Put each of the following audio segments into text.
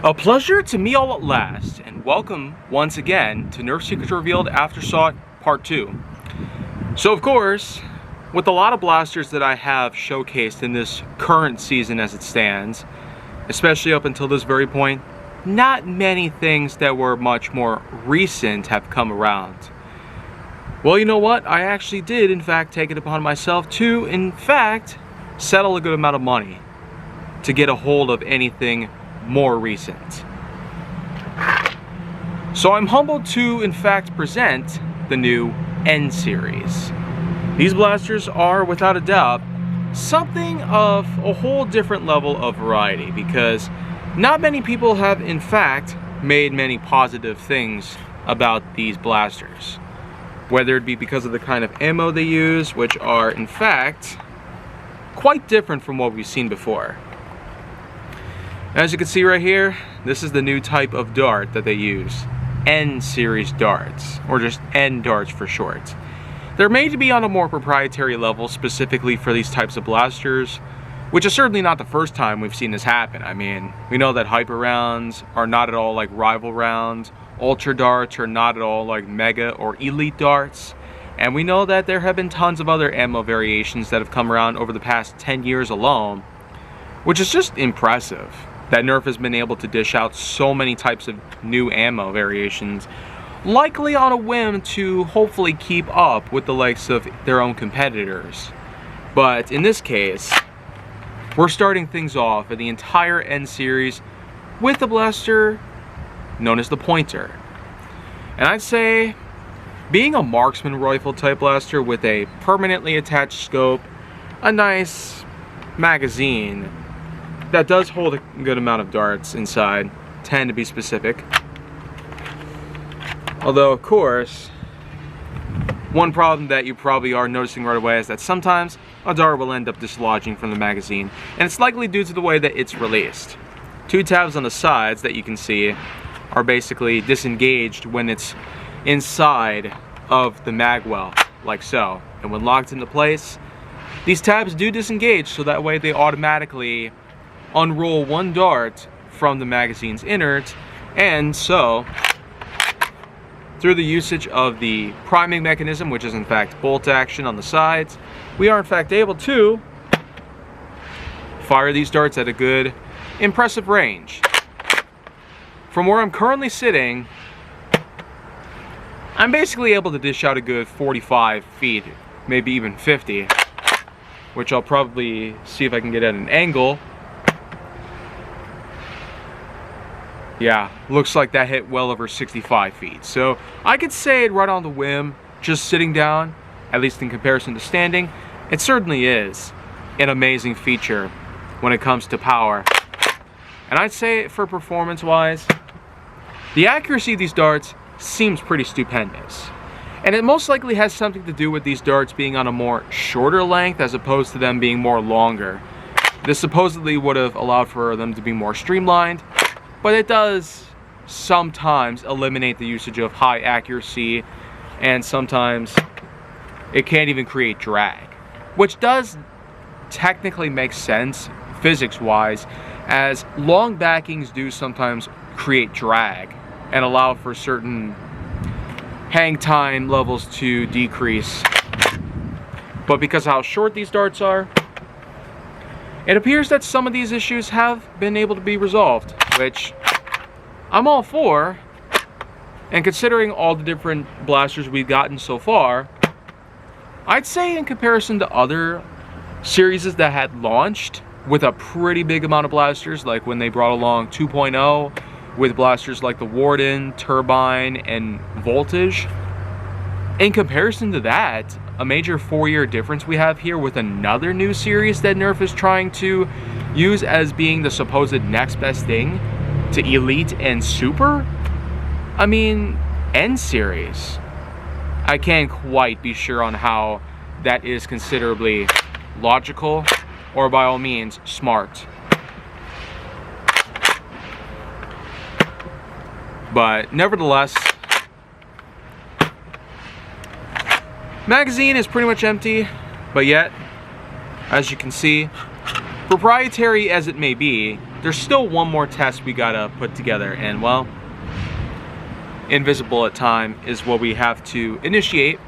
A pleasure to meet all at last, and welcome once again to Nerf Secrets Revealed Aftersought Part 2. So of course, with a lot of blasters that I have showcased in this current season as it stands, especially up until this very point, not many things that were much more recent have come around. Well, you know what? I actually did in fact take it upon myself to, in fact, settle a good amount of money to get a hold of anything more recent. So I'm humbled to in fact present the new N series. These blasters are without a doubt something of a whole different level of variety, because not many people have in fact made many positive things about these blasters, whether it be because of the kind of ammo they use, which are in fact quite different from what we've seen before. As you can see right here, this is the new type of dart that they use. N series darts, or just N darts for short. They're made to be on a more proprietary level specifically for these types of blasters, which is certainly not the first time we've seen this happen. I mean, we know that hyper rounds are not at all like rival rounds, ultra darts are not at all like mega or elite darts, and we know that there have been tons of other ammo variations that have come around over the past 10 years alone, which is just impressive that Nerf has been able to dish out so many types of new ammo variations, likely on a whim to hopefully keep up with the likes of their own competitors. But in this case, we're starting things off in the entire N series with the blaster known as the Pointer. And I'd say, being a marksman rifle type blaster with a permanently attached scope, a nice magazine that does hold a good amount of darts inside, 10 to be specific. Although, of course, one problem that you probably are noticing right away is that sometimes a dart will end up dislodging from the magazine, and it's likely due to the way that it's released. Two tabs on the sides that you can see are basically disengaged when it's inside of the mag well, like so. And when locked into place, these tabs do disengage, so that way they automatically unroll one dart from the magazine's innards, and so through the usage of the priming mechanism, which is in fact bolt action on the sides, we are in fact able to fire these darts at a good, impressive range. From where I'm currently sitting, I'm basically able to dish out a good 45 feet, maybe even 50, which I'll probably see if I can get at an angle. Yeah, looks like that hit well over 65 feet. So I could say it right on the whim, just sitting down, at least in comparison to standing, it certainly is an amazing feature when it comes to power. And I'd say for performance-wise, the accuracy of these darts seems pretty stupendous. And it most likely has something to do with these darts being on a more shorter length as opposed to them being more longer. This supposedly would have allowed for them to be more streamlined, but it does sometimes eliminate the usage of high accuracy, and sometimes it can't even create drag, which does technically make sense physics-wise, as long backings do sometimes create drag and allow for certain hang time levels to decrease. But because of how short these darts are, it appears that some of these issues have been able to be resolved, which I'm all for. And considering all the different blasters we've gotten so far, I'd say in comparison to other series that had launched with a pretty big amount of blasters, like when they brought along 2.0 with blasters like the Warden, Turbine, and Voltage, in comparison to that, a major 4-year difference we have here with another new series that Nerf is trying to use as being the supposed next best thing to Elite and Super. I mean, N series. I can't quite be sure on how that is considerably logical or by all means smart. But nevertheless, magazine is pretty much empty, but yet, as you can see, proprietary as it may be, there's still one more test we gotta put together, and well, invisible at time is what we have to initiate.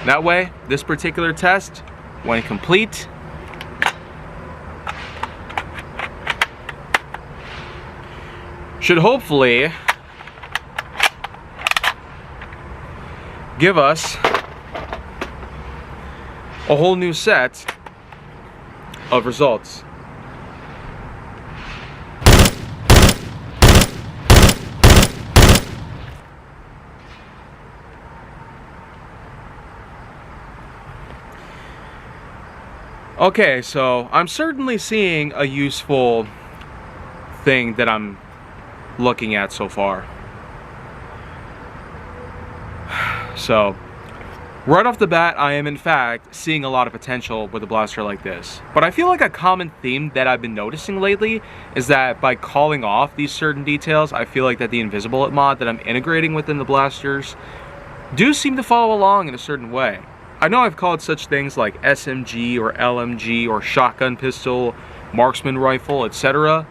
That way, this particular test, when complete, should hopefully give us a whole new set of results. Okay, so I'm certainly seeing a useful thing that I'm looking at so far. So, right off the bat, I am in fact seeing a lot of potential with a blaster like this. But I feel like a common theme that I've been noticing lately is that by calling off these certain details, I feel like that the invisible mod that I'm integrating within the blasters do seem to follow along in a certain way. I know I've called such things like SMG or LMG or shotgun pistol, marksman rifle, etc.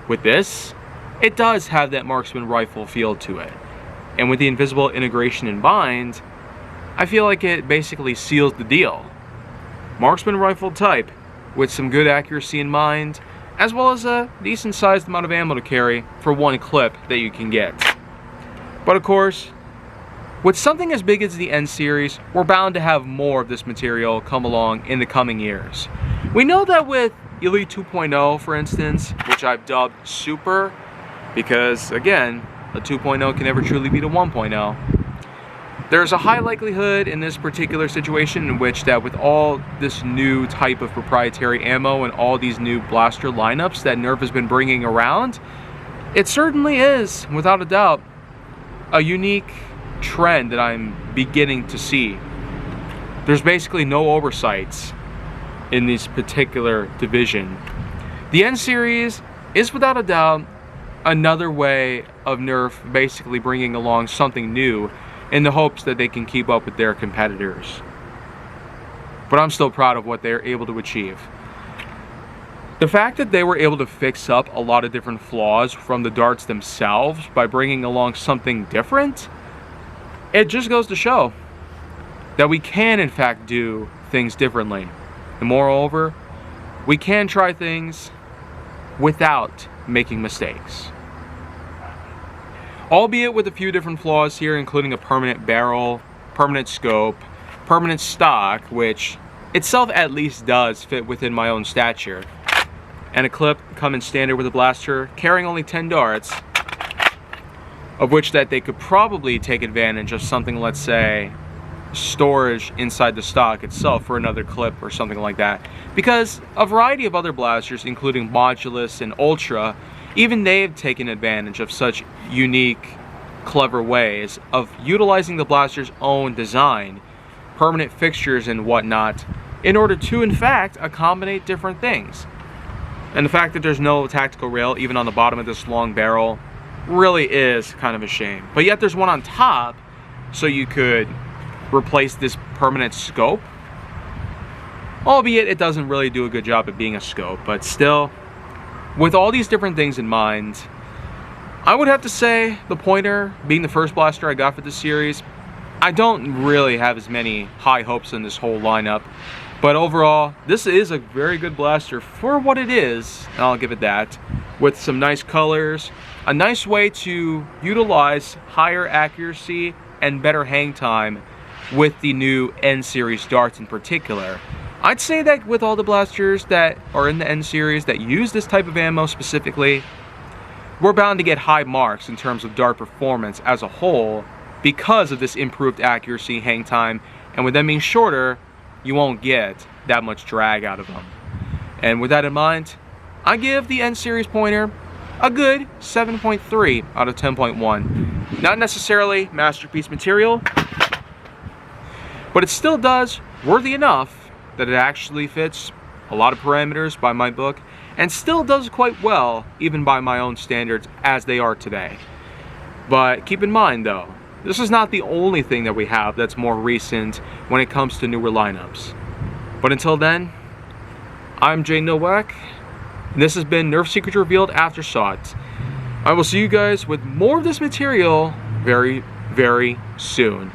With this, it does have that marksman rifle feel to it. And with the invisible integration in mind, I feel like it basically seals the deal. Marksman rifle type with some good accuracy in mind, as well as a decent sized amount of ammo to carry for one clip that you can get. But of course, with something as big as the N series, we're bound to have more of this material come along in the coming years. We know that with Elite 2.0, for instance, which I've dubbed Super, because again, a 2.0 can never truly beat a 1.0. There's a high likelihood in this particular situation in which that with all this new type of proprietary ammo and all these new blaster lineups that Nerf has been bringing around, it certainly is, without a doubt, a unique trend that I'm beginning to see. There's basically no oversights in this particular division. The N series is without a doubt another way of Nerf basically bringing along something new in the hopes that they can keep up with their competitors. But I'm still proud of what they're able to achieve. The fact that they were able to fix up a lot of different flaws from the darts themselves by bringing along something different, it just goes to show that we can in fact do things differently. And moreover, we can try things without making mistakes. Albeit with a few different flaws here, including a permanent barrel, permanent scope, permanent stock, which itself at least does fit within my own stature, and a clip coming standard with a blaster carrying only 10 darts, of which that they could probably take advantage of something, let's say, storage inside the stock itself for another clip or something like that. Because a variety of other blasters, including Modulus and Ultra, even they've taken advantage of such unique, clever ways of utilizing the blaster's own design, permanent fixtures and whatnot, in order to, in fact, accommodate different things. And the fact that there's no tactical rail even on the bottom of this long barrel really is kind of a shame. But yet there's one on top, so you could replace this permanent scope. Albeit it doesn't really do a good job at being a scope, but still, with all these different things in mind, I would have to say the pointer, being the first blaster I got for this series, I don't really have as many high hopes in this whole lineup. But overall, this is a very good blaster for what it is, and I'll give it that, with some nice colors, a nice way to utilize higher accuracy and better hang time with the new N series darts in particular. I'd say that with all the blasters that are in the N series that use this type of ammo specifically, we're bound to get high marks in terms of dart performance as a whole because of this improved accuracy, hang time, and with them being shorter, you won't get that much drag out of them. And with that in mind, I give the N series pointer a good 7.3 out of 10.1. Not necessarily masterpiece material, but it still does worthy enough that it actually fits a lot of parameters by my book, and still does quite well even by my own standards as they are today. But keep in mind though, this is not the only thing that we have that's more recent when it comes to newer lineups. But until then, I'm Jay Nowak, And this has been Nerf Secrets Revealed Aftersought. I will see you guys with more of this material very, very soon.